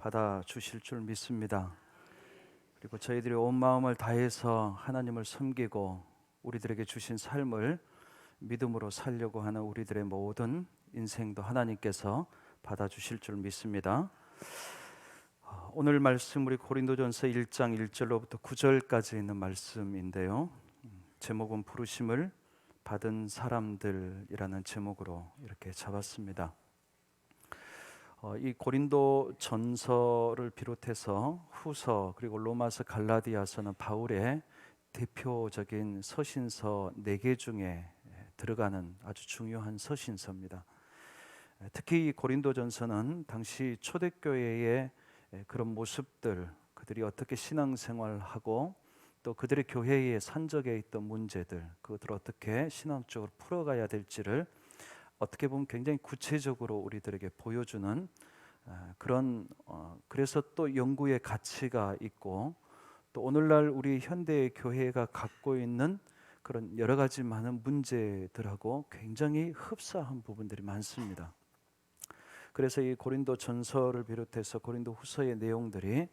받아 주실 줄 믿습니다. 그리고 저희들이 온 마음을 다해서 하나님을 섬기고 우리들에게 주신 삶을 믿음으로 살려고 하는 우리들의 모든 인생도 하나님께서 받아 주실 줄 믿습니다. 오늘 말씀 우리 고린도전서 1장 1절로부터 9절까지 있는 말씀인데요. 제목은 부르심을 받은 사람들이라는 제목으로 이렇게 잡았습니다. 이 고린도 전서를 비롯해서 후서 그리고 로마서 갈라디아서는 바울의 대표적인 서신서 4개 중에 들어가는 아주 중요한 서신서입니다. 특히 이 고린도 전서는 당시 초대교회의 그런 모습들, 그들이 어떻게 신앙생활하고 또 그들의 교회에 산적해 있던 문제들, 그것들을 어떻게 신앙적으로 풀어가야 될지를 어떻게 보면 굉장히 구체적으로 우리들에게 보여주는 그런 그래서 또 연구의 가치가 있고 또 오늘날 우리 현대 교회가 갖고 있는 그런 여러 가지 많은 문제들하고 굉장히 흡사한 부분들이 많습니다. 그래서 이 고린도 전서를 비롯해서 고린도 후서의 내용들이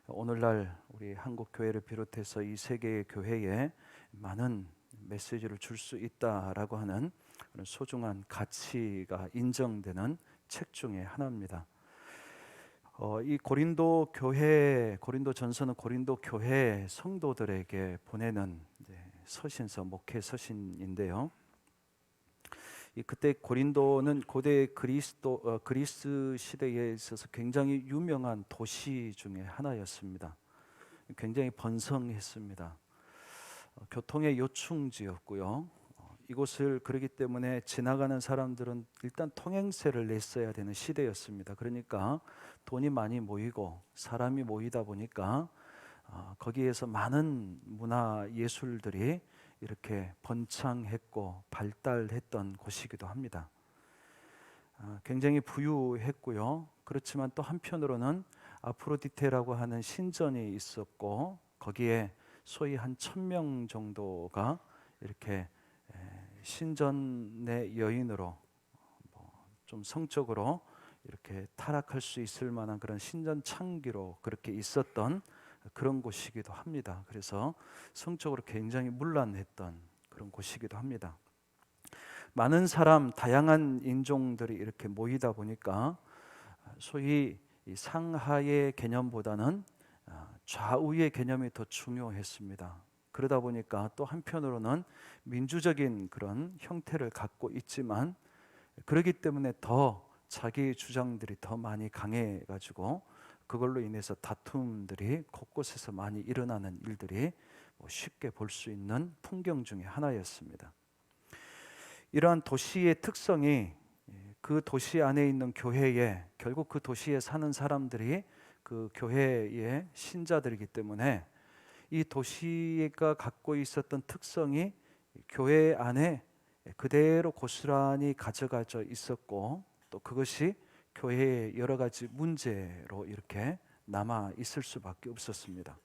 오늘날 우리 한국 교회를 비롯해서 이 세계의 교회에 많은 메시지를 줄 수 있다라고 하는 그런 소중한 가치가 인정되는 책 중에 하나입니다. 이 고린도 교회, 고린도 전서는 고린도 교회 성도들에게 보내는 서신서, 목회 서신인데요. 그때 고린도는 고대 그리스 시대에 있어서 굉장히 유명한 도시 중에 하나였습니다. 굉장히 번성했습니다. 교통의 요충지였고요. 이곳을 그러기 때문에 지나가는 사람들은 일단 통행세를 냈어야 되는 시대였습니다. 그러니까 돈이 많이 모이고 사람이 모이다 보니까 거기에서 많은 문화 예술들이 이렇게 번창했고 발달했던 곳이기도 합니다. 굉장히 부유했고요. 그렇지만 또 한편으로는 아프로디테라고 하는 신전이 있었고 거기에 소위 한 1000명 정도가 이렇게 신전의 여인으로 좀 성적으로 이렇게 타락할 수 있을 만한 그런 신전 창기로 그렇게 있었던 그런 곳이기도 합니다. 그래서 성적으로 굉장히 문란했던 그런 곳이기도 합니다. 많은 사람, 다양한 인종들이 이렇게 모이다 보니까 소위 상하의 개념보다는 좌우의 개념이 더 중요했습니다. 그러다 보니까 또 한편으로는 민주적인 그런 형태를 갖고 있지만 그렇기 때문에 더 자기 주장들이 더 많이 강해가지고 그걸로 인해서 다툼들이 곳곳에서 많이 일어나는 일들이 쉽게 볼 수 있는 풍경 중에 하나였습니다. 이러한 도시의 특성이 그 도시 안에 있는 교회에 결국 그 도시에 사는 사람들이 그 교회의 신자들이기 때문에 이 도시가 갖고 있었던 특성이 교회 안에 그대로 고스란히 가져가져 있었고 또 그것이 교회의 여러 가지 문제로 이렇게 남아 있을 수밖에 없었습니다.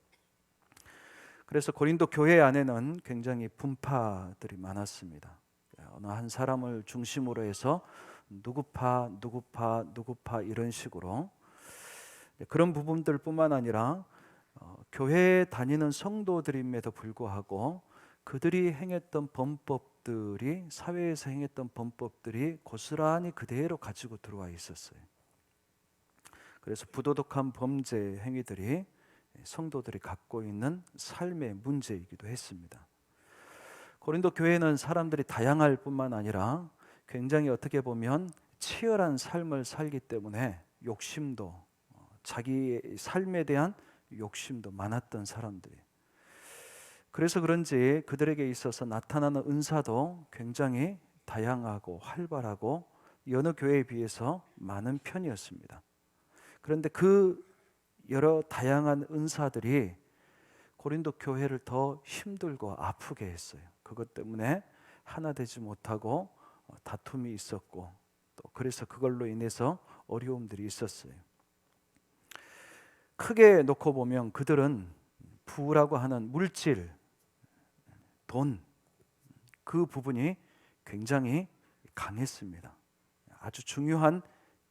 그래서 고린도 교회 안에는 굉장히 분파들이 많았습니다. 어느 한 사람을 중심으로 해서 누구파 이런 식으로 그런 부분들뿐만 아니라 교회에 다니는 성도들임에도 불구하고 그들이 행했던 범법들이 사회에서 행했던 범법들이 고스란히 그대로 가지고 들어와 있었어요. 그래서 부도덕한 범죄 행위들이 성도들이 갖고 있는 삶의 문제이기도 했습니다. 고린도 교회는 사람들이 다양할 뿐만 아니라 굉장히 어떻게 보면 치열한 삶을 살기 때문에 욕심도 자기 삶에 대한 욕심도 많았던 사람들이 그래서 그런지 그들에게 있어서 나타나는 은사도 굉장히 다양하고 활발하고 여느 교회에 비해서 많은 편이었습니다. 그런데 그 여러 다양한 은사들이 고린도 교회를 더 힘들고 아프게 했어요. 그것 때문에 하나 되지 못하고 다툼이 있었고 또 그래서 그걸로 인해서 어려움들이 있었어요. 크게 놓고 보면 그들은 부라고 하는 물질, 돈, 그 부분이 굉장히 강했습니다. 아주 중요한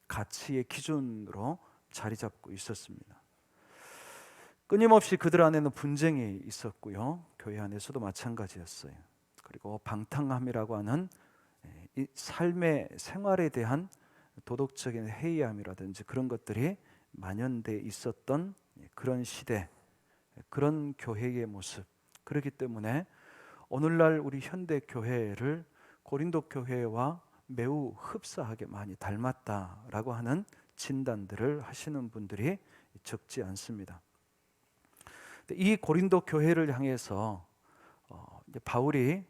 가치의 기준으로 자리 잡고 있었습니다. 끊임없이 그들 안에는 분쟁이 있었고요. 교회 안에서도 마찬가지였어요. 그리고 방탕함이라고 하는 이 삶의 생활에 대한 도덕적인 해이함이라든지 그런 것들이 만연돼 있었던 그런 시대, 그런 교회의 모습. 그렇기 때문에 오늘날 우리 현대 교회를 고린도 교회와 매우 흡사하게 많이 닮았다라고 하는 진단들을 하시는 분들이 적지 않습니다. 이 고린도 교회를 향해서 이제 바울이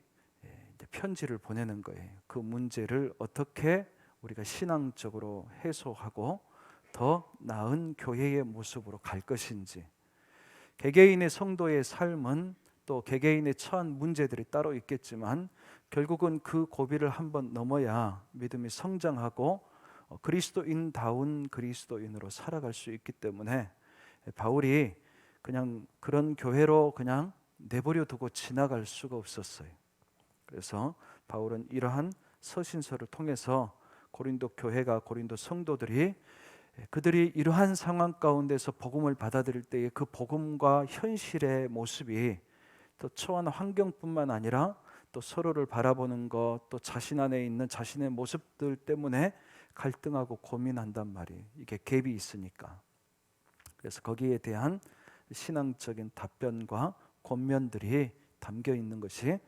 이제 편지를 보내는 거예요. 그 문제를 어떻게 우리가 신앙적으로 해소하고 더 나은 교회의 모습으로 갈 것인지, 개개인의 성도의 삶은 또 개개인의 처한 문제들이 따로 있겠지만 결국은 그 고비를 한번 넘어야 믿음이 성장하고 그리스도인다운 그리스도인으로 살아갈 수 있기 때문에 바울이 그냥 그런 교회로 그냥 내버려 두고 지나갈 수가 없었어요. 그래서 바울은 이러한 서신서를 통해서 고린도 교회가, 고린도 성도들이 그들이 이러한 상황 가운데서 복음을 받아들일 때의 그 복음과 현실의 모습이 또 처한 환경뿐만 아니라 또 서로를 바라보는 것, 또 자신 안에 있는 자신의 모습들 때문에 갈등하고 고민한단 말이에요. 이게 갭이 있으니까. 그래서 거기에 대한 신앙적인 답변과 권면들이 담겨 있는 것이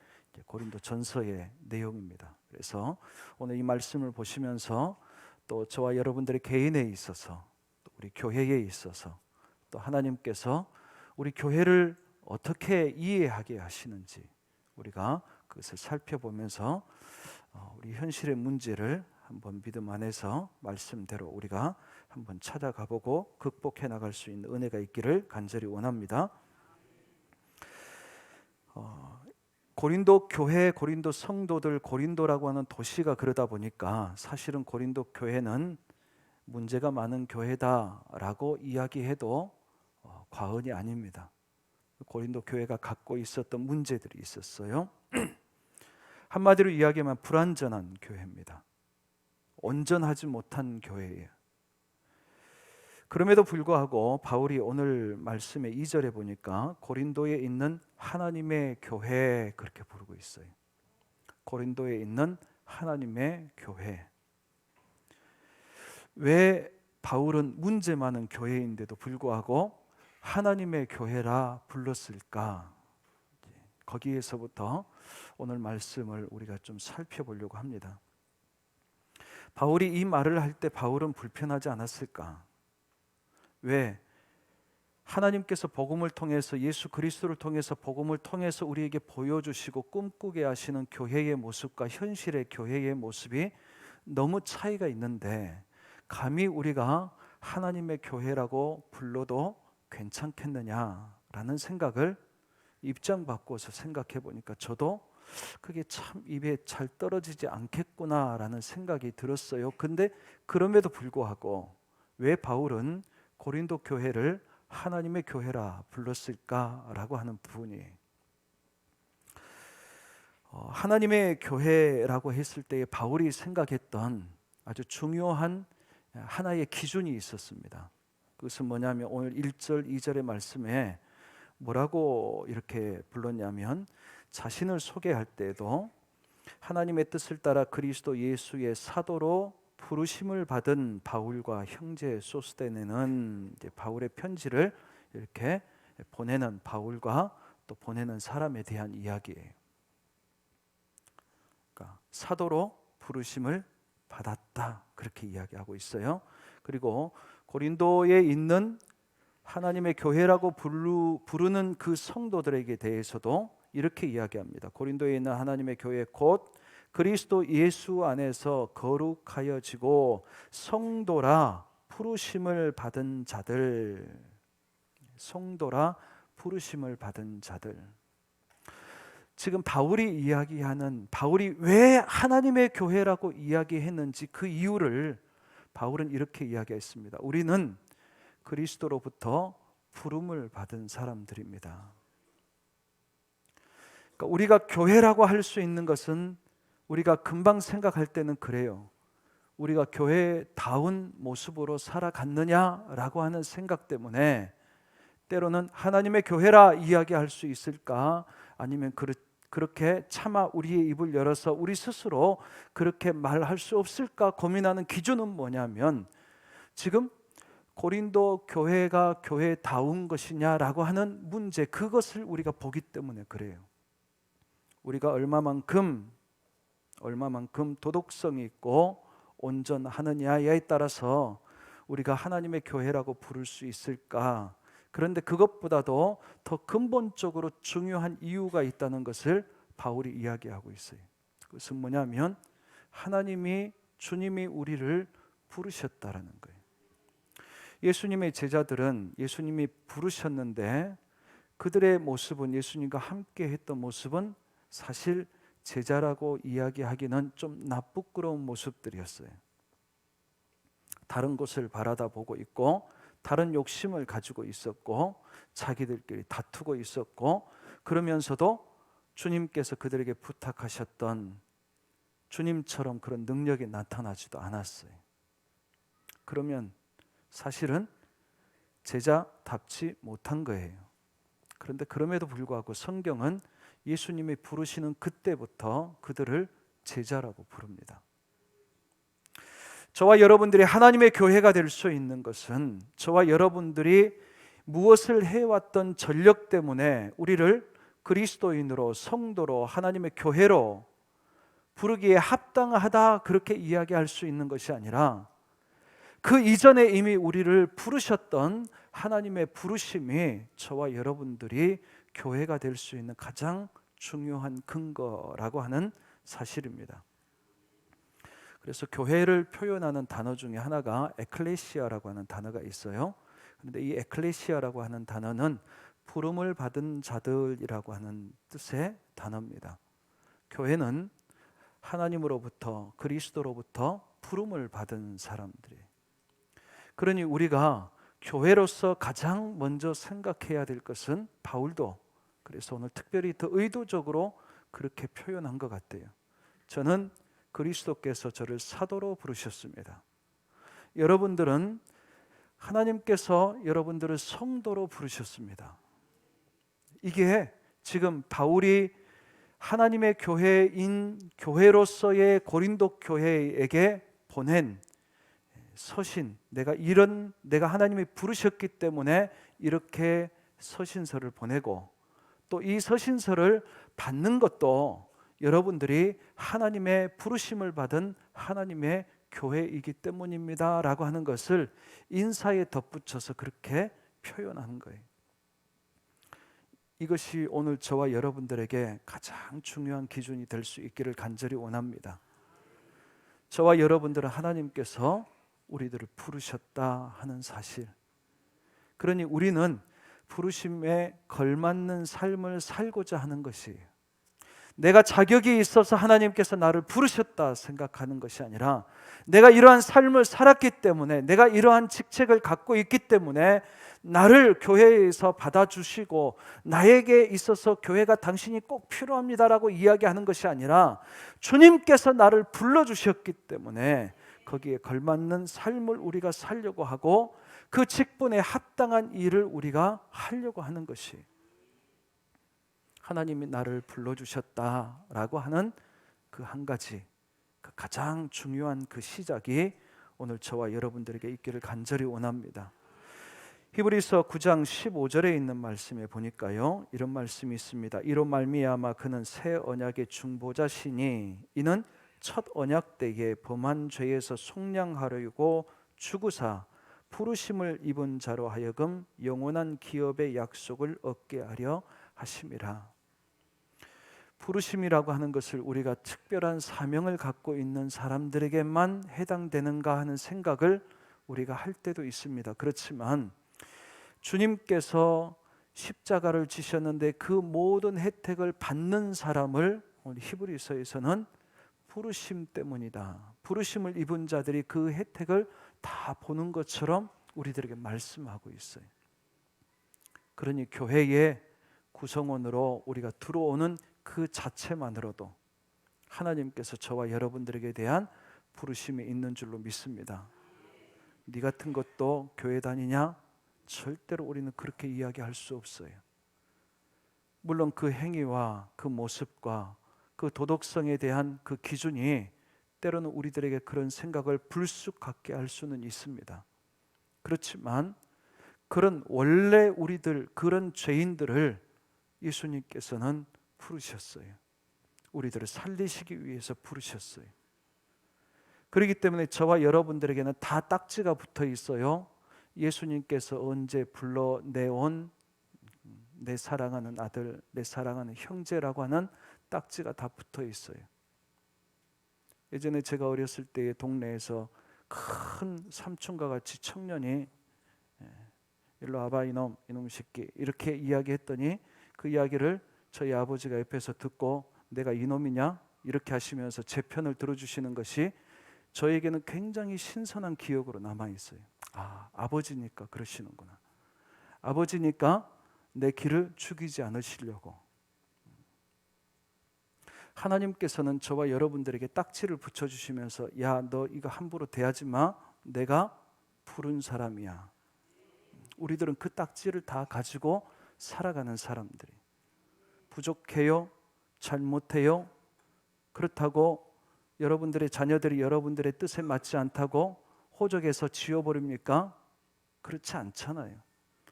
고린도 전서의 내용입니다. 그래서 오늘 이 말씀을 보시면서 또 저와 여러분들의 개인에 있어서, 또 우리 교회에 있어서, 또 하나님께서 우리 교회를 어떻게 이해하게 하시는지 우리가 그것을 살펴보면서 우리 현실의 문제를 한번 믿음 안에서 말씀대로 우리가 한번 찾아가보고 극복해 나갈 수 있는 은혜가 있기를 간절히 원합니다. 고린도 교회, 고린도 성도들, 고린도라고 하는 도시가 그러다 보니까 사실은 고린도 교회는 문제가 많은 교회다라고 이야기해도 과언이 아닙니다. 고린도 교회가 갖고 있었던 문제들이 있었어요. 한마디로 이야기하면 불완전한 교회입니다. 온전하지 못한 교회예요. 그럼에도 불구하고 바울이 오늘 말씀의 2절에 보니까 고린도에 있는 하나님의 교회 그렇게 부르고 있어요. 고린도에 있는 하나님의 교회. 왜 바울은 문제 많은 교회인데도 불구하고 하나님의 교회라 불렀을까? 거기에서부터 오늘 말씀을 우리가 좀 살펴보려고 합니다. 바울이 이 말을 할 때 바울은 불편하지 않았을까? 왜? 하나님께서 복음을 통해서, 예수 그리스도를 통해서, 복음을 통해서 우리에게 보여주시고 꿈꾸게 하시는 교회의 모습과 현실의 교회의 모습이 너무 차이가 있는데 감히 우리가 하나님의 교회라고 불러도 괜찮겠느냐라는 생각을 입장 바꿔서 생각해 보니까 저도 그게 참 입에 잘 떨어지지 않겠구나라는 생각이 들었어요. 근데 그럼에도 불구하고 왜 바울은 고린도 교회를 하나님의 교회라 불렀을까라고 하는 부분이 하나님의 교회라고 했을 때 바울이 생각했던 아주 중요한 하나의 기준이 있었습니다. 그것은 뭐냐면 오늘 1절, 2절의 말씀에 뭐라고 이렇게 불렀냐면 자신을 소개할 때도 하나님의 뜻을 따라 그리스도 예수의 사도로 부르심을 받은 바울과 형제 소스데네는 바울의 편지를 이렇게 보내는 바울과 또 보내는 사람에 대한 이야기예요. 그러니까 사도로 부르심을 받았다 그렇게 이야기하고 있어요. 그리고 고린도에 있는 하나님의 교회라고 부르는 그 성도들에게 대해서도 이렇게 이야기합니다. 고린도에 있는 하나님의 교회 곧 그리스도 예수 안에서 거룩하여지고 성도라 부르심을 받은 자들, 성도라 부르심을 받은 자들. 지금 바울이 이야기하는, 바울이 왜 하나님의 교회라고 이야기했는지 그 이유를 바울은 이렇게 이야기했습니다. 우리는 그리스도로부터 부름을 받은 사람들입니다. 그러니까 우리가 교회라고 할 수 있는 것은 우리가 금방 생각할 때는 그래요. 우리가 교회다운 모습으로 살아갔느냐라고 하는 생각 때문에 때로는 하나님의 교회라 이야기할 수 있을까? 아니면 그렇게 차마 우리의 입을 열어서 우리 스스로 그렇게 말할 수 없을까 고민하는 기준은 뭐냐면, 지금 고린도 교회가 교회다운 것이냐라고 하는 문제, 그것을 우리가 보기 때문에 그래요. 우리가 얼마만큼 도덕성이 있고 온전하느냐에 따라서 우리가 하나님의 교회라고 부를 수 있을까? 그런데 그것보다도 더 근본적으로 중요한 이유가 있다는 것을 바울이 이야기하고 있어요. 그것은 뭐냐면 주님이 우리를 부르셨다라는 거예요. 예수님의 제자들은 예수님이 부르셨는데 그들의 모습은, 예수님과 함께 했던 모습은 사실 제자라고 이야기하기는 좀 나쁘끄러운 모습들이었어요. 다른 곳을 바라다 보고 있고 다른 욕심을 가지고 있었고 자기들끼리 다투고 있었고, 그러면서도 주님께서 그들에게 부탁하셨던 주님처럼 그런 능력이 나타나지도 않았어요. 그러면 사실은 제자답지 못한 거예요. 그런데 그럼에도 불구하고 성경은 예수님이 부르시는 그때부터 그들을 제자라고 부릅니다. 저와 여러분들이 하나님의 교회가 될 수 있는 것은 저와 여러분들이 무엇을 해왔던 전력 때문에 우리를 그리스도인으로, 성도로, 하나님의 교회로 부르기에 합당하다 그렇게 이야기할 수 있는 것이 아니라, 그 이전에 이미 우리를 부르셨던 하나님의 부르심이 저와 여러분들이 교회가 될 수 있는 가장 중요한 근거라고 하는 사실입니다. 그래서 교회를 표현하는 단어 중에 하나가 에클레시아라고 하는 단어가 있어요. 그런데 이 에클레시아라고 하는 단어는 부름을 받은 자들이라고 하는 뜻의 단어입니다. 교회는 하나님으로부터, 그리스도로부터 부름을 받은 사람들이에요. 그러니 우리가 교회로서 가장 먼저 생각해야 될 것은, 바울도 그래서 오늘 특별히 더 의도적으로 그렇게 표현한 것 같아요. 저는 그리스도께서 저를 사도로 부르셨습니다. 여러분들은 하나님께서 여러분들을 성도로 부르셨습니다. 이게 지금 바울이 하나님의 교회인 교회로서의 고린도 교회에게 보낸 서신, 내가 하나님이 부르셨기 때문에 이렇게 서신서를 보내고, 또 이 서신서를 받는 것도 여러분들이 하나님의 부르심을 받은 하나님의 교회이기 때문입니다 라고 하는 것을 인사에 덧붙여서 그렇게 표현하는 거예요. 이것이 오늘 저와 여러분들에게 가장 중요한 기준이 될 수 있기를 간절히 원합니다. 저와 여러분들은 하나님께서 우리들을 부르셨다 하는 사실, 그러니 우리는 부르심에 걸맞는 삶을 살고자 하는 것이에요. 내가 자격이 있어서 하나님께서 나를 부르셨다 생각하는 것이 아니라, 내가 이러한 삶을 살았기 때문에, 내가 이러한 직책을 갖고 있기 때문에 나를 교회에서 받아주시고 나에게 있어서 교회가 당신이 꼭 필요합니다라고 이야기하는 것이 아니라, 주님께서 나를 불러주셨기 때문에 거기에 걸맞는 삶을 우리가 살려고 하고 그 직분에 합당한 일을 우리가 하려고 하는 것이, 하나님이 나를 불러주셨다라고 하는 그 한 가지, 그 가장 중요한 그 시작이 오늘 저와 여러분들에게 있기를 간절히 원합니다. 히브리서 9장 15절에 있는 말씀에 보니까요, 이런 말씀이 있습니다. 이로 말미암아 그는 새 언약의 중보자시니 이는 첫 언약 때에 범한 죄에서 속량하려고 죽으사 부르심을 입은 자로 하여금 영원한 기업의 약속을 얻게 하려 하심이라. 부르심이라고 하는 것을 우리가 특별한 사명을 갖고 있는 사람들에게만 해당되는가 하는 생각을 우리가 할 때도 있습니다. 그렇지만 주님께서 십자가를 지셨는데 그 모든 혜택을 받는 사람을 오늘 히브리서에서는 부르심 때문이다, 부르심을 입은 자들이 그 혜택을 다 보는 것처럼 우리들에게 말씀하고 있어요. 그러니 교회의 구성원으로 우리가 들어오는 그 자체만으로도 하나님께서 저와 여러분들에게 대한 부르심이 있는 줄로 믿습니다. 네 같은 것도 교회 다니냐? 절대로 우리는 그렇게 이야기할 수 없어요. 물론 그 행위와 그 모습과 그 도덕성에 대한 그 기준이 때로는 우리들에게 그런 생각을 불쑥 갖게 할 수는 있습니다. 그렇지만 그런 원래 우리들, 그런 죄인들을 예수님께서는 부르셨어요. 우리들을 살리시기 위해서 부르셨어요. 그렇기 때문에 저와 여러분들에게는 다 딱지가 붙어 있어요. 예수님께서 언제 불러내온 내 사랑하는 아들, 내 사랑하는 형제라고 하는 딱지가 다 붙어 있어요. 예전에 제가 어렸을 때 동네에서 큰 삼촌과 같이 청년이 일로 와봐 이놈 새끼 이렇게 이야기했더니 그 이야기를 저희 아버지가 옆에서 듣고 내가 이놈이냐 이렇게 하시면서 제 편을 들어주시는 것이 저에게는 굉장히 신선한 기억으로 남아있어요. 아버지니까 그러시는구나. 아버지니까 내 길을 죽이지 않으시려고. 하나님께서는 저와 여러분들에게 딱지를 붙여주시면서 야, 너 이거 함부로 대하지 마. 내가 부른 사람이야. 우리들은 그 딱지를 다 가지고 살아가는 사람들이. 부족해요? 잘못해요? 그렇다고 여러분들의 자녀들이 여러분들의 뜻에 맞지 않다고 호적에서 지워버립니까? 그렇지 않잖아요.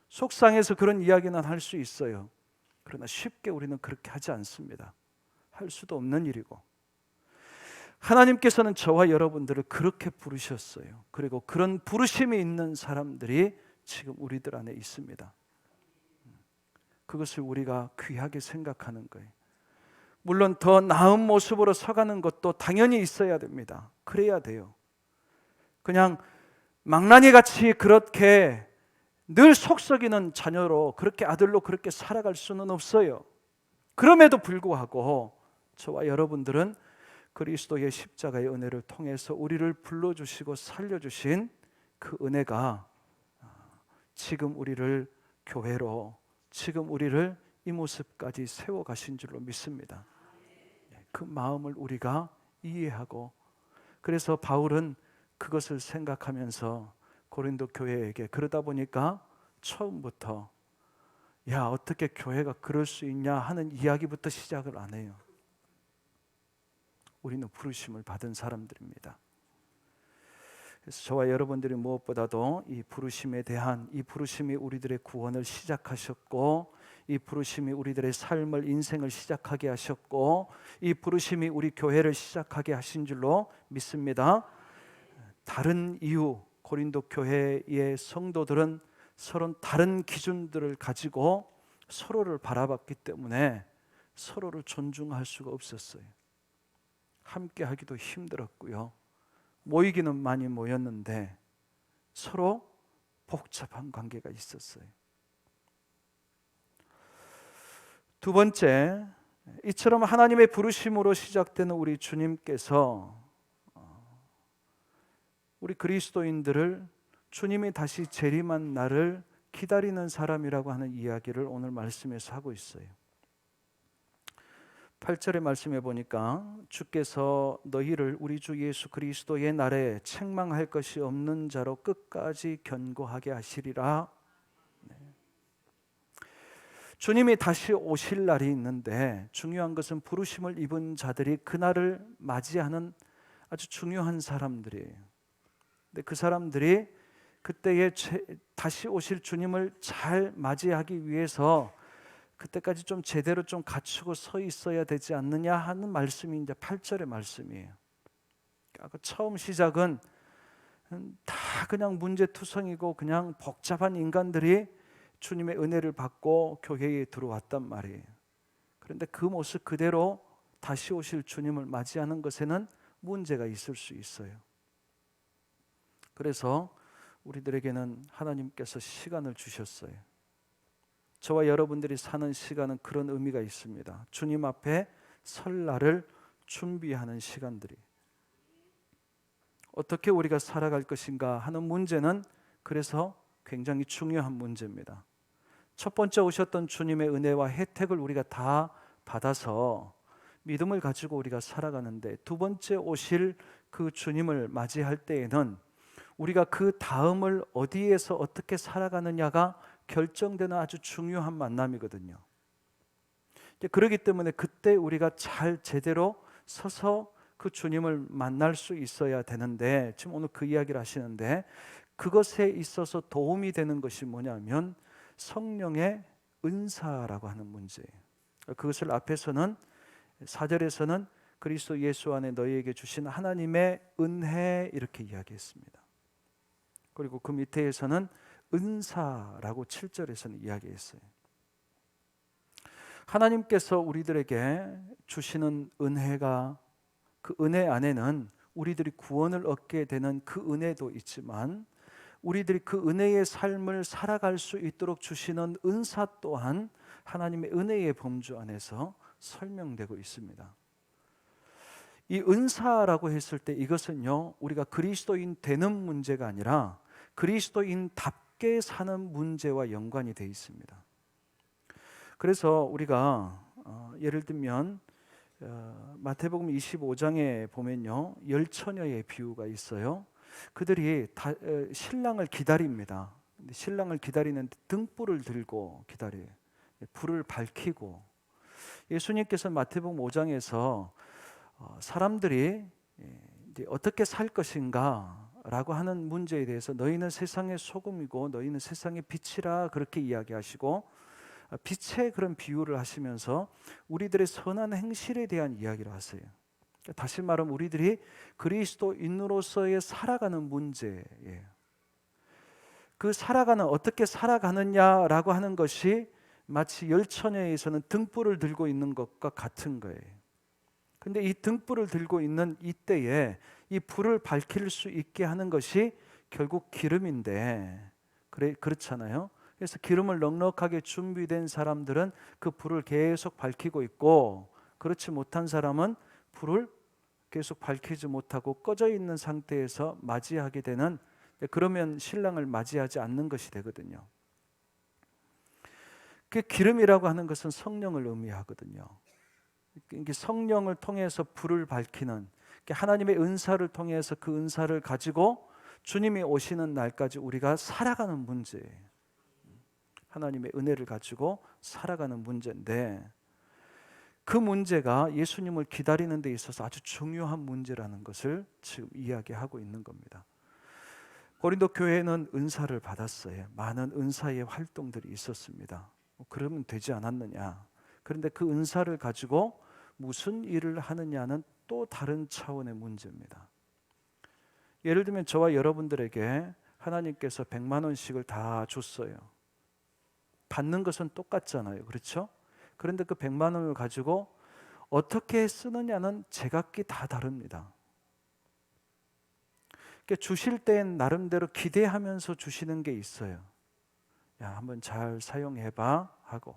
속상해서 그런 이야기는 할 수 있어요. 그러나 쉽게 우리는 그렇게 하지 않습니다. 할 수도 없는 일이고, 하나님께서는 저와 여러분들을 그렇게 부르셨어요. 그리고 그런 부르심이 있는 사람들이 지금 우리들 안에 있습니다. 그것을 우리가 귀하게 생각하는 거예요. 물론 더 나은 모습으로 서가는 것도 당연히 있어야 됩니다. 그래야 돼요. 그냥 망나니 같이 그렇게 늘 속썩이는 자녀로, 그렇게 아들로 그렇게 살아갈 수는 없어요. 그럼에도 불구하고 저와 여러분들은 그리스도의 십자가의 은혜를 통해서 우리를 불러주시고 살려주신 그 은혜가 지금 우리를 교회로, 지금 우리를 이 모습까지 세워가신 줄로 믿습니다. 그 마음을 우리가 이해하고, 그래서 바울은 그것을 생각하면서 고린도 교회에게, 그러다 보니까 처음부터 야, 어떻게 교회가 그럴 수 있냐 하는 이야기부터 시작을 안 해요. 우리는 부르심을 받은 사람들입니다. 그래서 저와 여러분들이 무엇보다도 이 부르심에 대한, 이 부르심이 우리들의 구원을 시작하셨고, 이 부르심이 우리들의 삶을, 인생을 시작하게 하셨고, 이 부르심이 우리 교회를 시작하게 하신 줄로 믿습니다. 다른 이유, 고린도 교회의 성도들은 서로 다른 기준들을 가지고 서로를 바라봤기 때문에 서로를 존중할 수가 없었어요. 함께 하기도 힘들었고요. 모이기는 많이 모였는데 서로 복잡한 관계가 있었어요. 두 번째, 이처럼 하나님의 부르심으로 시작되는 우리 주님께서 우리 그리스도인들을 주님이 다시 재림한 날을 기다리는 사람이라고 하는 이야기를 오늘 말씀에서 하고 있어요. 8절의 말씀에 보니까 주께서 너희를 우리 주 예수 그리스도의 날에 책망할 것이 없는 자로 끝까지 견고하게 하시리라. 주님이 다시 오실 날이 있는데, 중요한 것은 부르심을 입은 자들이 그날을 맞이하는 아주 중요한 사람들이에요. 근데 그 사람들이 그때에 다시 오실 주님을 잘 맞이하기 위해서 그때까지 좀 제대로 좀 갖추고 서 있어야 되지 않느냐 하는 말씀이 이제 8절의 말씀이에요. 아까 처음 시작은 다 그냥 문제투성이고 그냥 복잡한 인간들이 주님의 은혜를 받고 교회에 들어왔단 말이에요. 그런데 그 모습 그대로 다시 오실 주님을 맞이하는 것에는 문제가 있을 수 있어요. 그래서 우리들에게는 하나님께서 시간을 주셨어요. 저와 여러분들이 사는 시간은 그런 의미가 있습니다. 주님 앞에 설 날을 준비하는 시간들이. 어떻게 우리가 살아갈 것인가 하는 문제는 그래서 굉장히 중요한 문제입니다. 첫 번째 오셨던 주님의 은혜와 혜택을 우리가 다 받아서 믿음을 가지고 우리가 살아가는데, 두 번째 오실 그 주님을 맞이할 때에는 우리가 그 다음을 어디에서 어떻게 살아가느냐가 결정되는 아주 중요한 만남이거든요. 그렇기 때문에 그때 우리가 잘 제대로 서서 그 주님을 만날 수 있어야 되는데, 지금 오늘 그 이야기를 하시는데, 그것에 있어서 도움이 되는 것이 뭐냐면 성령의 은사라고 하는 문제예요. 그것을 앞에서는 4절에서는 그리스도 예수 안에 너희에게 주신 하나님의 은혜 이렇게 이야기했습니다. 그리고 그 밑에에서는 은사라고 7절에서는 이야기했어요. 하나님께서 우리들에게 주시는 은혜가, 그 은혜 안에는 우리들이 구원을 얻게 되는 그 은혜도 있지만, 우리들이 그 은혜의 삶을 살아갈 수 있도록 주시는 은사 또한 하나님의 은혜의 범주 안에서 설명되고 있습니다. 이 은사라고 했을 때 이것은요, 우리가 그리스도인 되는 문제가 아니라 그리스도인답게 사는 문제와 연관이 되어 있습니다. 그래서 우리가 예를 들면 마태복음 25장에 보면요, 10처녀의 비유가 있어요. 그들이 신랑을 기다립니다. 신랑을 기다리는데 등불을 들고 기다려요. 불을 밝히고. 예수님께서 마태복음 5장에서 사람들이 이제 어떻게 살 것인가 라고 하는 문제에 대해서 너희는 세상의 소금이고 너희는 세상의 빛이라 그렇게 이야기하시고, 빛의 그런 비유를 하시면서 우리들의 선한 행실에 대한 이야기를 하세요. 다시 말하면 우리들이 그리스도인으로서의 살아가는 문제예요. 그 살아가는, 어떻게 살아가느냐라고 하는 것이 마치 열처녀에서는 등불을 들고 있는 것과 같은 거예요. 근데 이 등불을 들고 있는 이때에 이 불을 밝힐 수 있게 하는 것이 결국 기름인데, 그렇잖아요. 그래서 기름을 넉넉하게 준비된 사람들은 그 불을 계속 밝히고 있고, 그렇지 못한 사람은 불을 계속 밝히지 못하고 꺼져 있는 상태에서 맞이하게 되는, 그러면 신랑을 맞이하지 않는 것이 되거든요. 그 기름이라고 하는 것은 성령을 의미하거든요. 성령을 통해서 불을 밝히는, 하나님의 은사를 통해서 그 은사를 가지고 주님이 오시는 날까지 우리가 살아가는 문제예요. 하나님의 은혜를 가지고 살아가는 문제인데, 그 문제가 예수님을 기다리는 데 있어서 아주 중요한 문제라는 것을 지금 이야기하고 있는 겁니다. 고린도 교회는 은사를 받았어요. 많은 은사의 활동들이 있었습니다. 그러면 되지 않았느냐. 그런데 그 은사를 가지고 무슨 일을 하느냐는 또 다른 차원의 문제입니다. 예를 들면 저와 여러분들에게 하나님께서 100만 원씩을 다 줬어요. 받는 것은 똑같잖아요. 그렇죠? 그런데 그 100만 원을 가지고 어떻게 쓰느냐는 제각기 다 다릅니다. 주실 땐 나름대로 기대하면서 주시는 게 있어요. 야, 한번 잘 사용해봐 하고.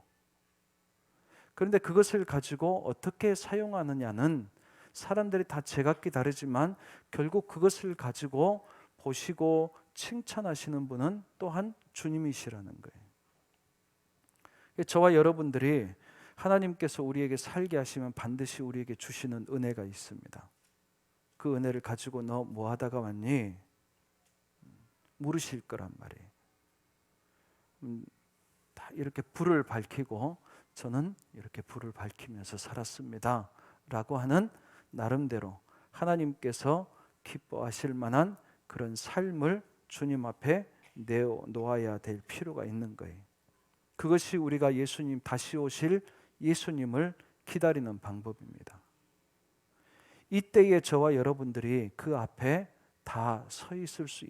그런데 그것을 가지고 어떻게 사용하느냐는 사람들이 다 제각기 다르지만 결국 그것을 가지고 보시고 칭찬하시는 분은 또한 주님이시라는 거예요. 저와 여러분들이 하나님께서 우리에게 살게 하시면 반드시 우리에게 주시는 은혜가 있습니다. 그 은혜를 가지고 너 뭐 하다가 왔니? 물으실 거란 말이에요. 다 이렇게 불을 밝히고 저는 이렇게 불을 밝히면서 살았습니다 라고 하는, 나름대로 하나님께서 기뻐하실 만한 그런 삶을 주님 앞에 내어놓아야 될 필요가 있는 거예요. 그것이 우리가 예수님, 다시 오실 예수님을 기다리는 방법입니다. 이때에 저와 여러분들이 그 앞에 다 서 있을 수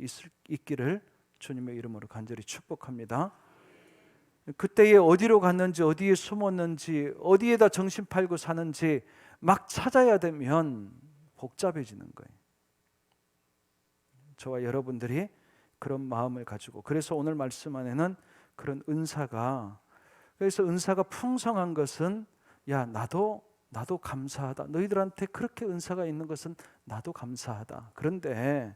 있기를 주님의 이름으로 간절히 축복합니다. 그때에 어디로 갔는지, 어디에 숨었는지, 어디에다 정신 팔고 사는지 막 찾아야 되면 복잡해지는 거예요. 저와 여러분들이 그런 마음을 가지고, 그래서 오늘 말씀 안에는 그런 은사가, 그래서 은사가 풍성한 것은 야, 나도 감사하다. 너희들한테 그렇게 은사가 있는 것은 나도 감사하다. 그런데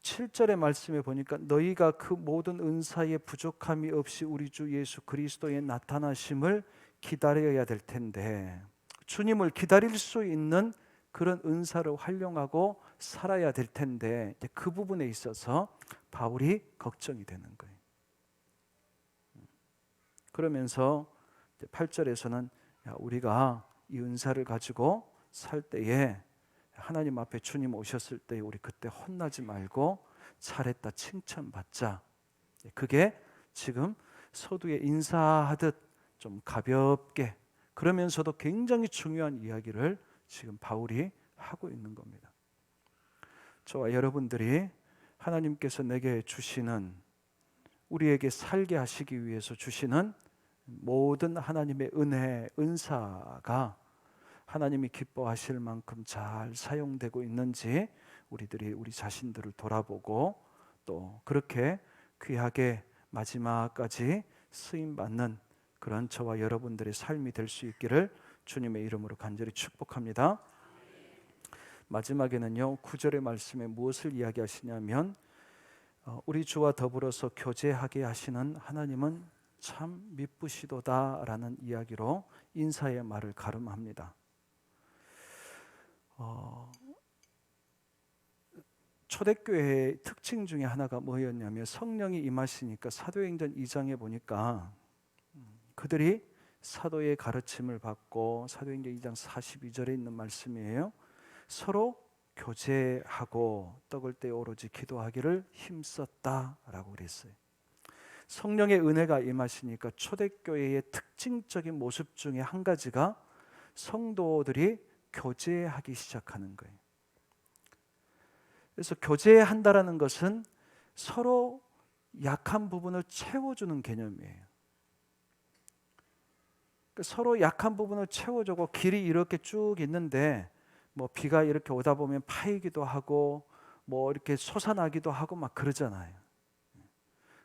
7절의 말씀에 보니까 너희가 그 모든 은사의 부족함이 없이 우리 주 예수 그리스도의 나타나심을 기다려야 될 텐데, 주님을 기다릴 수 있는 그런 은사를 활용하고 살아야 될 텐데 그 부분에 있어서 바울이 걱정이 되는 거예요. 그러면서 8절에서는 우리가 이 은사를 가지고 살 때에 하나님 앞에 주님 오셨을 때 우리 그때 혼나지 말고 잘했다 칭찬받자. 그게 지금 서두에 인사하듯 좀 가볍게 그러면서도 굉장히 중요한 이야기를 지금 바울이 하고 있는 겁니다. 저와 여러분들이 하나님께서 내게 주시는, 우리에게 살게 하시기 위해서 주시는 모든 하나님의 은혜, 은사가 하나님이 기뻐하실 만큼 잘 사용되고 있는지 우리들이 우리 자신들을 돌아보고 또 그렇게 귀하게 마지막까지 쓰임받는 그런 저와 여러분들의 삶이 될 수 있기를 주님의 이름으로 간절히 축복합니다. 마지막에는요, 9절의 말씀에 무엇을 이야기하시냐면 우리 주와 더불어서 교제하게 하시는 하나님은 참 미쁘시도다라는 이야기로 인사의 말을 가름합니다. 초대교회의 특징 중에 하나가 뭐였냐면 성령이 임하시니까 사도행전 2장에 보니까 그들이 사도의 가르침을 받고 사도행전 2장 42절에 있는 말씀이에요. 서로 교제하고 떡을 떼어 오로지 기도하기를 힘썼다라고 그랬어요. 성령의 은혜가 임하시니까 초대교회의 특징적인 모습 중에 한 가지가 성도들이 교제하기 시작하는 거예요. 그래서 교제한다라는 것은 서로 약한 부분을 채워주는 개념이에요. 서로 약한 부분을 채워주고 길이 이렇게 쭉 있는데 뭐 비가 이렇게 오다 보면 파이기도 하고 뭐 이렇게 솟아나기도 하고 막 그러잖아요.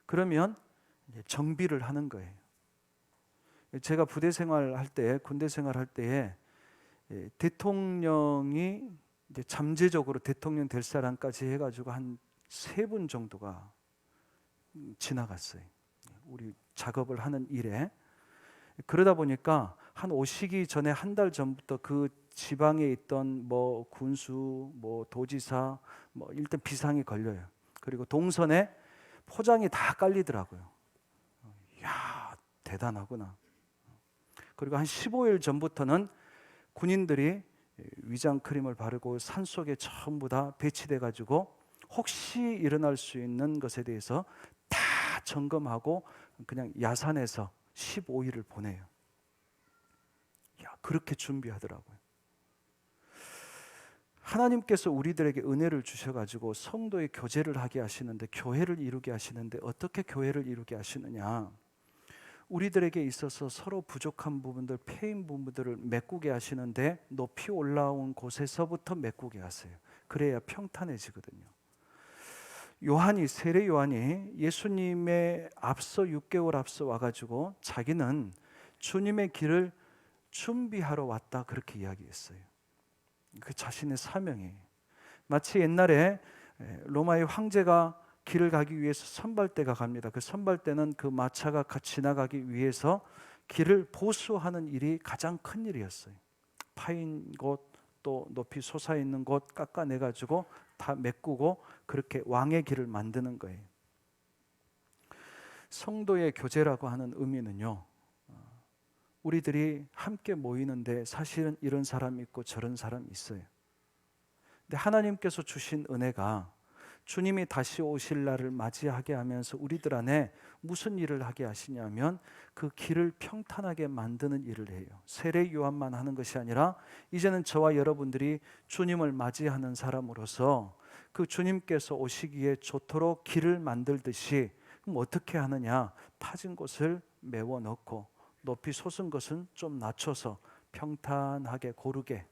그러면 이제 정비를 하는 거예요. 제가 부대 생활할 때, 군대 생활할 때에 대통령이 이제 잠재적으로 대통령 될 사람까지 해가지고 한 3분 정도가 지나갔어요. 우리 작업을 하는 일에. 그러다 보니까 한 오시기 전에 한 달 전부터 그 지방에 있던 뭐 군수, 뭐 도지사, 뭐 일단 비상이 걸려요. 그리고 동선에 포장이 다 깔리더라고요. 이야, 대단하구나. 그리고 한 15일 전부터는 군인들이 위장 크림을 바르고 산속에 전부 다 배치돼 가지고 혹시 일어날 수 있는 것에 대해서 다 점검하고 그냥 야산에서 15일을 보내요. 야, 그렇게 준비하더라고요. 하나님께서 우리들에게 은혜를 주셔가지고 성도의 교제를 하게 하시는데, 교회를 이루게 하시는데 어떻게 교회를 이루게 하시느냐? 우리들에게 있어서 서로 부족한 부분들, 패인 부분들을 메꾸게 하시는데 높이 올라온 곳에서부터 메꾸게 하세요. 그래야 평탄해지거든요. 세례 요한이 예수님의 앞서 6개월 앞서 와가지고 자기는 주님의 길을 준비하러 왔다 그렇게 이야기했어요. 그 자신의 사명이 마치 옛날에 로마의 황제가 길을 가기 위해서 선발대가 갑니다. 그 선발대는 그 마차가 지나가기 위해서 길을 보수하는 일이 가장 큰 일이었어요. 파인 곳, 또 높이 솟아있는 곳 깎아내가지고 다 메꾸고 그렇게 왕의 길을 만드는 거예요. 성도의 교제라고 하는 의미는요, 우리들이 함께 모이는데 사실은 이런 사람이 있고 저런 사람이 있어요. 근데 하나님께서 주신 은혜가 주님이 다시 오실 날을 맞이하게 하면서 우리들 안에 무슨 일을 하게 하시냐면 그 길을 평탄하게 만드는 일을 해요. 세례 요한만 하는 것이 아니라 이제는 저와 여러분들이 주님을 맞이하는 사람으로서 그 주님께서 오시기에 좋도록 길을 만들듯이, 그럼 어떻게 하느냐? 파진 곳을 메워 넣고 높이 솟은 것은 좀 낮춰서 평탄하게 고르게.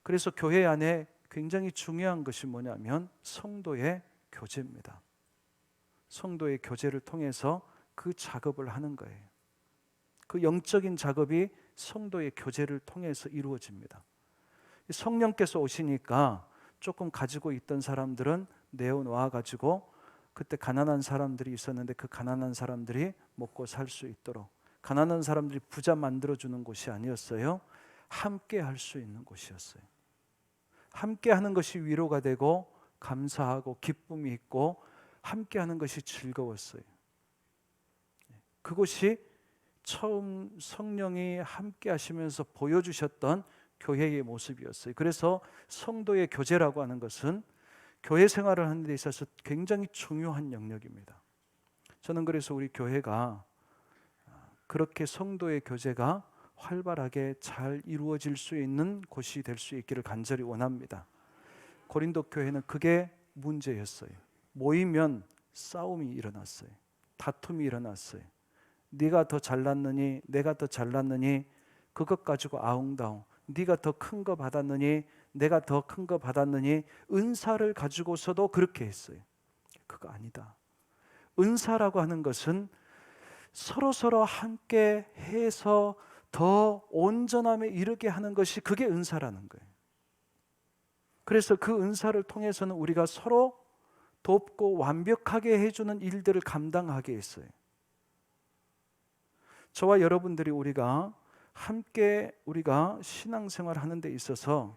그래서 교회 안에 굉장히 중요한 것이 뭐냐면 성도의 교제입니다. 성도의 교제를 통해서 그 작업을 하는 거예요. 그 영적인 작업이 성도의 교제를 통해서 이루어집니다. 성령께서 오시니까 조금 가지고 있던 사람들은 내어놓아 가지고, 그때 가난한 사람들이 있었는데 그 가난한 사람들이 먹고 살 수 있도록, 가난한 사람들이 부자 만들어주는 곳이 아니었어요. 함께 할 수 있는 곳이었어요. 함께 하는 것이 위로가 되고 감사하고 기쁨이 있고 함께 하는 것이 즐거웠어요. 그것이 처음 성령이 함께 하시면서 보여주셨던 교회의 모습이었어요. 그래서 성도의 교제라고 하는 것은 교회 생활을 하는 데 있어서 굉장히 중요한 영역입니다. 저는 그래서 우리 교회가 그렇게 성도의 교제가 활발하게 잘 이루어질 수 있는 곳이 될 수 있기를 간절히 원합니다. 고린도 교회는 그게 문제였어요. 모이면 싸움이 일어났어요. 다툼이 일어났어요. 네가 더 잘났느니 내가 더 잘났느니 그것 가지고 아웅다웅. 네가 더 큰 거 받았느니 내가 더 큰 거 받았느니 은사를 가지고서도 그렇게 했어요. 그거 아니다. 은사라고 하는 것은 서로 함께 해서 더 온전함에 이르게 하는 것이 그게 은사라는 거예요. 그래서 그 은사를 통해서는 우리가 서로 돕고 완벽하게 해주는 일들을 감당하게 했어요. 저와 여러분들이 우리가 함께 우리가 신앙생활 하는 데 있어서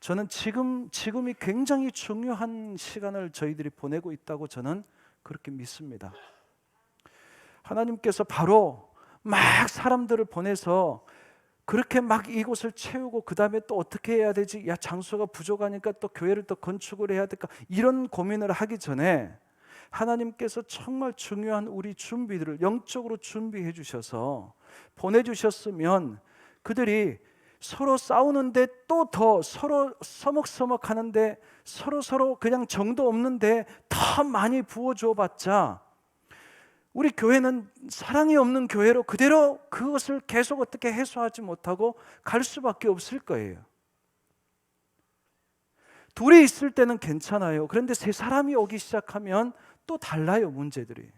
저는 지금이 굉장히 중요한 시간을 저희들이 보내고 있다고 저는 그렇게 믿습니다. 하나님께서 바로 막 사람들을 보내서 그렇게 막 이곳을 채우고 그 다음에 또 어떻게 해야 되지? 야, 장소가 부족하니까 또 교회를 또 건축을 해야 될까? 이런 고민을 하기 전에 하나님께서 정말 중요한 우리 준비들을 영적으로 준비해 주셔서 보내주셨으면 그들이 서로 싸우는데 또 더 서로 서먹서먹 하는데 서로 그냥 정도 없는데 더 많이 부어줘 봤자 우리 교회는 사랑이 없는 교회로 그대로 그것을 계속 어떻게 해소하지 못하고 갈 수밖에 없을 거예요. 둘이 있을 때는 괜찮아요. 그런데 세 사람이 오기 시작하면 또 달라요, 문제들이.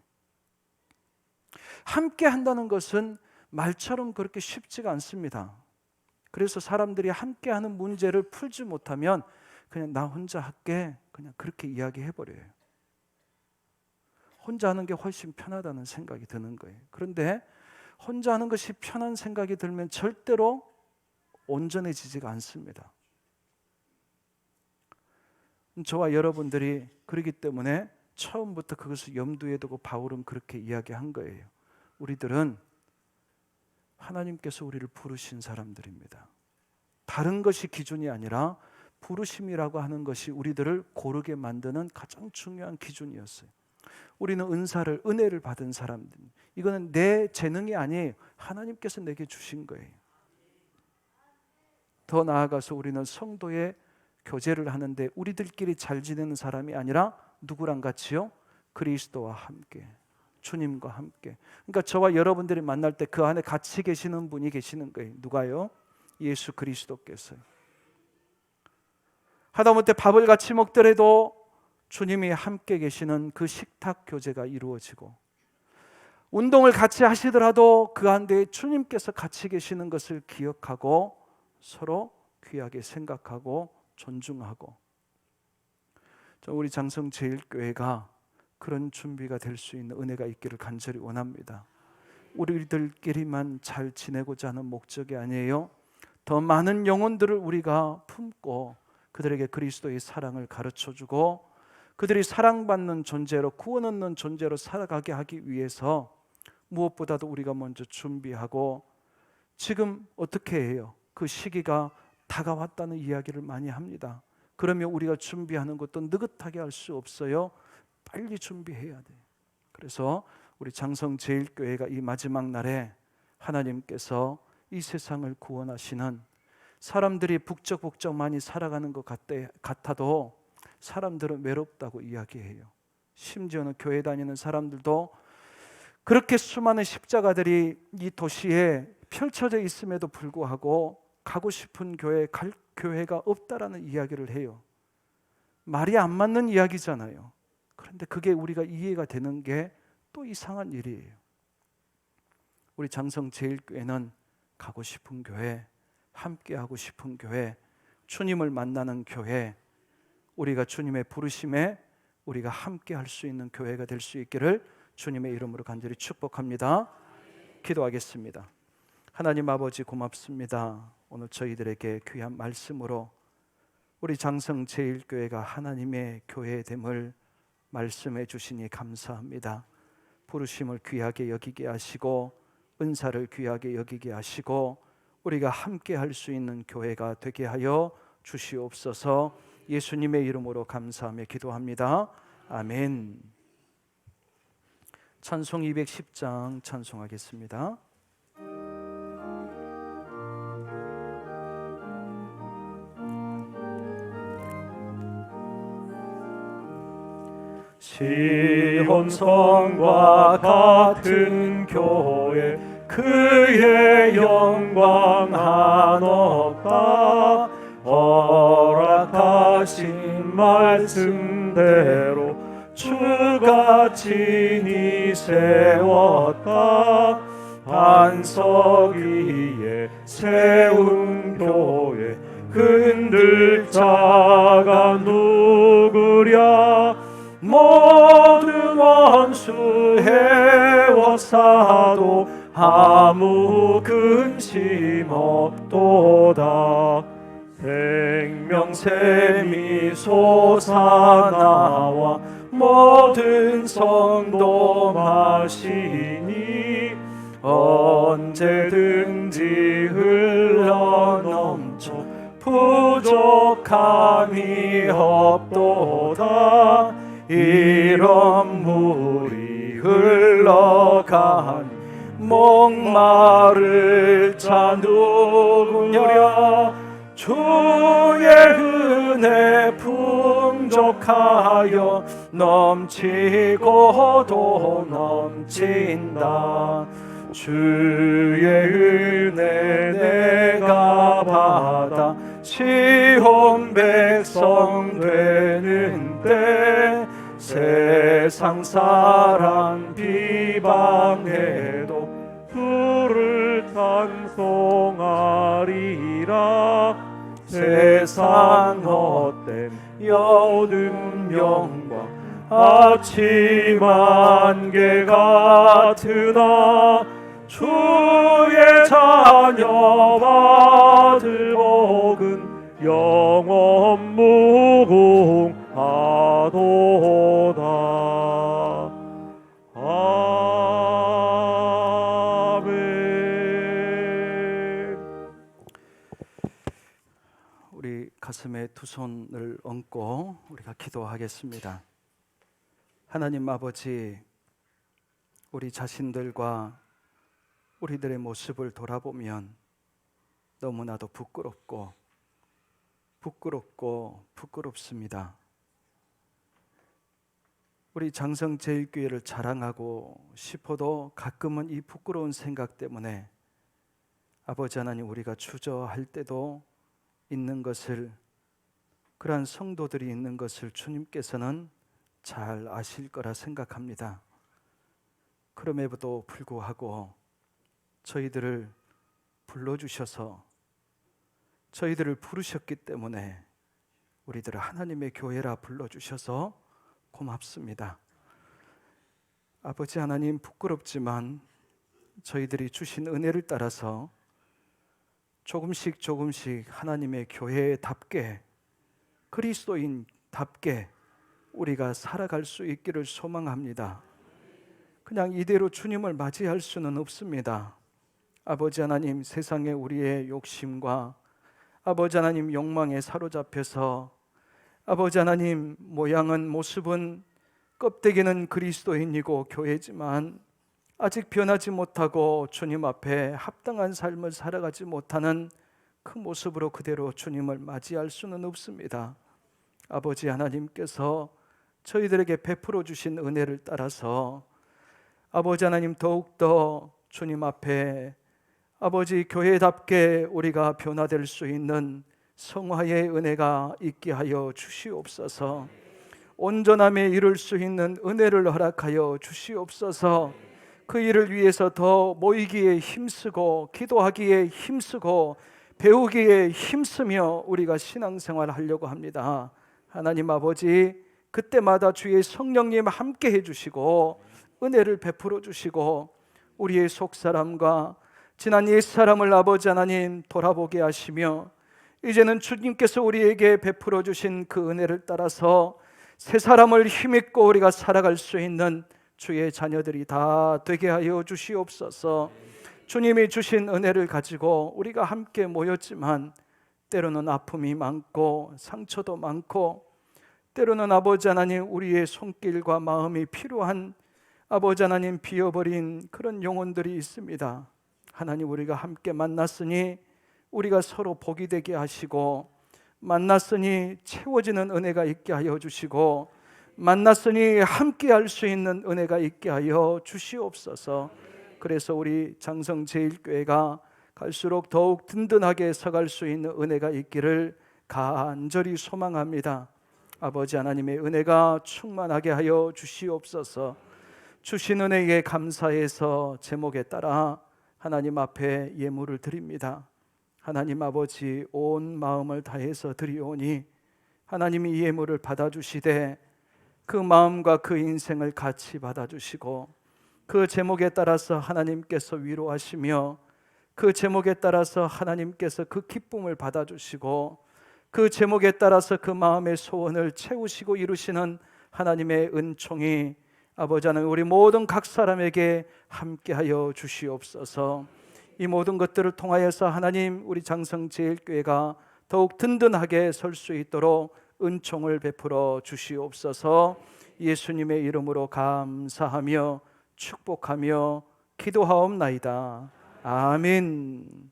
함께 한다는 것은 말처럼 그렇게 쉽지가 않습니다. 그래서 사람들이 함께 하는 문제를 풀지 못하면 그냥 나 혼자 할게, 그냥 그렇게 이야기해버려요. 혼자 하는 게 훨씬 편하다는 생각이 드는 거예요. 그런데 혼자 하는 것이 편한 생각이 들면 절대로 온전해지지가 않습니다. 저와 여러분들이 그렇기 때문에 처음부터 그것을 염두에 두고 바울은 그렇게 이야기한 거예요. 우리들은 하나님께서 우리를 부르신 사람들입니다. 다른 것이 기준이 아니라 부르심이라고 하는 것이 우리들을 고르게 만드는 가장 중요한 기준이었어요. 우리는 은혜를 받은 사람들. 이거는 내 재능이 아니에요. 하나님께서 내게 주신 거예요. 더 나아가서 우리는 성도의 교제를 하는데 우리들끼리 잘 지내는 사람이 아니라 누구랑 같이요? 그리스도와 함께, 주님과 함께. 그러니까 저와 여러분들이 만날 때 그 안에 같이 계시는 분이 계시는 거예요. 누가요? 예수 그리스도께서요. 하다못해 밥을 같이 먹더라도 주님이 함께 계시는 그 식탁 교제가 이루어지고 운동을 같이 하시더라도 그 안에 주님께서 같이 계시는 것을 기억하고 서로 귀하게 생각하고 존중하고 우리 장성제일교회가 그런 준비가 될 수 있는 은혜가 있기를 간절히 원합니다. 우리들끼리만 잘 지내고자 하는 목적이 아니에요. 더 많은 영혼들을 우리가 품고 그들에게 그리스도의 사랑을 가르쳐주고 그들이 사랑받는 존재로 구원 얻는 존재로 살아가게 하기 위해서 무엇보다도 우리가 먼저 준비하고 지금 어떻게 해요? 그 시기가 다가왔다는 이야기를 많이 합니다. 그러면 우리가 준비하는 것도 느긋하게 할 수 없어요. 빨리 준비해야 돼요. 그래서 우리 장성제일교회가 이 마지막 날에 하나님께서 이 세상을 구원하시는 사람들이 북적북적 많이 살아가는 것 같아도 사람들은 외롭다고 이야기해요. 심지어는 교회 다니는 사람들도 그렇게 수많은 십자가들이 이 도시에 펼쳐져 있음에도 불구하고 가고 싶은 갈 교회가 없다라는 이야기를 해요. 말이 안 맞는 이야기잖아요. 그런데 그게 우리가 이해가 되는 게 또 이상한 일이에요. 우리 장성제일교회는 가고 싶은 교회, 함께 하고 싶은 교회, 주님을 만나는 교회, 우리가 주님의 부르심에 우리가 함께 할 수 있는 교회가 될 수 있기를 주님의 이름으로 간절히 축복합니다. 기도하겠습니다. 하나님 아버지 고맙습니다. 오늘 저희들에게 귀한 말씀으로 우리 장성제일교회가 하나님의 교회됨을 말씀해 주시니 감사합니다. 부르심을 귀하게 여기게 하시고 은사를 귀하게 여기게 하시고 우리가 함께 할 수 있는 교회가 되게 하여 주시옵소서. 예수님의 이름으로 감사하며 기도합니다. 아멘. 찬송 210장 찬송하겠습니다. 시온성과 같은 교회 그의 영광 한없다. 허락하신 말씀대로 주가 친히 세웠다. 반석 위에 세운 교회 흔들 자가 누구랴. 모든 원수 해워사도 아무 근심 없도다. 생명샘이 솟아나와 모든 성도 마시니 언제든지 흘러넘쳐 부족함이 없도다. 이런 물이 흘러가니 목마를 자 누구랴. 주의 은혜 풍족하여 넘치고도 넘친다. 주의 은혜 내가 받아 시온 백성 되는데 세상 사람 비방해도 주를 찬송하리라. 세상 헛된 여름 영광 아침 안개 같으나 주의 자녀 받을 복은 영원 무궁하도다. 우리 가슴에 두 손을 얹고 우리가 기도하겠습니다. 하나님 아버지, 우리 자신들과 우리들의 모습을 돌아보면 너무나도 부끄럽습니다. 우리 장성제일교회를 자랑하고 싶어도 가끔은 이 부끄러운 생각 때문에 아버지 하나님, 우리가 주저할 때도 있는 것을, 그러한 성도들이 있는 것을 주님께서는 잘 아실 거라 생각합니다. 그럼에도 불구하고 저희들을 불러주셔서 저희들을 부르셨기 때문에 우리들을 하나님의 교회라 불러주셔서 고맙습니다. 아버지 하나님, 부끄럽지만 저희들이 주신 은혜를 따라서 조금씩 하나님의 교회답게, 그리스도인답게 우리가 살아갈 수 있기를 소망합니다. 그냥 이대로 주님을 맞이할 수는 없습니다. 아버지 하나님, 세상에 우리의 욕심과 아버지 하나님 욕망에 사로잡혀서 아버지 하나님 모습은 껍데기는 그리스도인이고 교회지만 아직 변하지 못하고 주님 앞에 합당한 삶을 살아가지 못하는 그 모습으로 그대로 주님을 맞이할 수는 없습니다. 아버지 하나님께서 저희들에게 베풀어 주신 은혜를 따라서 아버지 하나님, 더욱더 주님 앞에 아버지 교회답게 우리가 변화될 수 있는 성화의 은혜가 있게 하여 주시옵소서. 온전함에 이룰 수 있는 은혜를 허락하여 주시옵소서. 그 일을 위해서 더 모이기에 힘쓰고 기도하기에 힘쓰고 배우기에 힘쓰며 우리가 신앙생활을 하려고 합니다. 하나님 아버지, 그때마다 주의 성령님 함께 해주시고 은혜를 베풀어 주시고 우리의 속사람과 지난 옛사람을 아버지 하나님 돌아보게 하시며 이제는 주님께서 우리에게 베풀어 주신 그 은혜를 따라서 새 사람을 힘입고 우리가 살아갈 수 있는 주의 자녀들이 다 되게 하여 주시옵소서. 주님이 주신 은혜를 가지고 우리가 함께 모였지만 때로는 아픔이 많고 상처도 많고 때로는 아버지 하나님 우리의 손길과 마음이 필요한 아버지 하나님 비어버린 그런 영혼들이 있습니다. 하나님, 우리가 함께 만났으니 우리가 서로 복이 되게 하시고, 만났으니 채워지는 은혜가 있게 하여 주시고, 만났으니 함께 할 수 있는 은혜가 있게 하여 주시옵소서. 그래서 우리 장성제일교회가 갈수록 더욱 든든하게 서갈 수 있는 은혜가 있기를 간절히 소망합니다. 아버지 하나님의 은혜가 충만하게 하여 주시옵소서. 주신 은혜에 감사해서 제목에 따라 하나님 앞에 예물을 드립니다. 하나님 아버지, 온 마음을 다해서 드리오니 하나님이 이 예물을 받아주시되 그 마음과 그 인생을 같이 받아주시고, 그 제목에 따라서 하나님께서 위로하시며, 그 제목에 따라서 하나님께서 그 기쁨을 받아주시고, 그 제목에 따라서 그 마음의 소원을 채우시고 이루시는 하나님의 은총이 아버지 하나님 우리 모든 각 사람에게 함께하여 주시옵소서. 이 모든 것들을 통하여서 하나님 우리 장성제일교회가 더욱 든든하게 설 수 있도록 은총을 베풀어 주시옵소서. 예수님의 이름으로 감사하며 축복하며 기도하옵나이다. 아멘.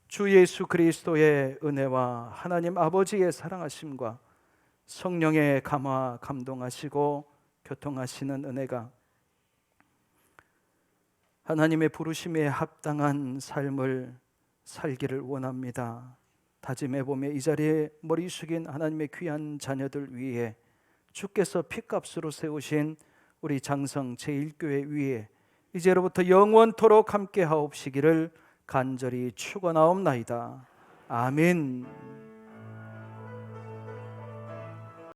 주 예수 그리스도의 은혜와 하나님 아버지의 사랑하심과 성령의 감화 감동하시고 교통하시는 은혜가 하나님의 부르심에 합당한 삶을 살기를 원합니다. 다짐해 보며 이 자리에 머리 숙인 하나님의 귀한 자녀들 위에 주께서 핏값으로 세우신 우리 장성 제1교회 위에 이제로부터 영원토록 함께 하옵시기를 간절히 축원하옵나이다. 아멘.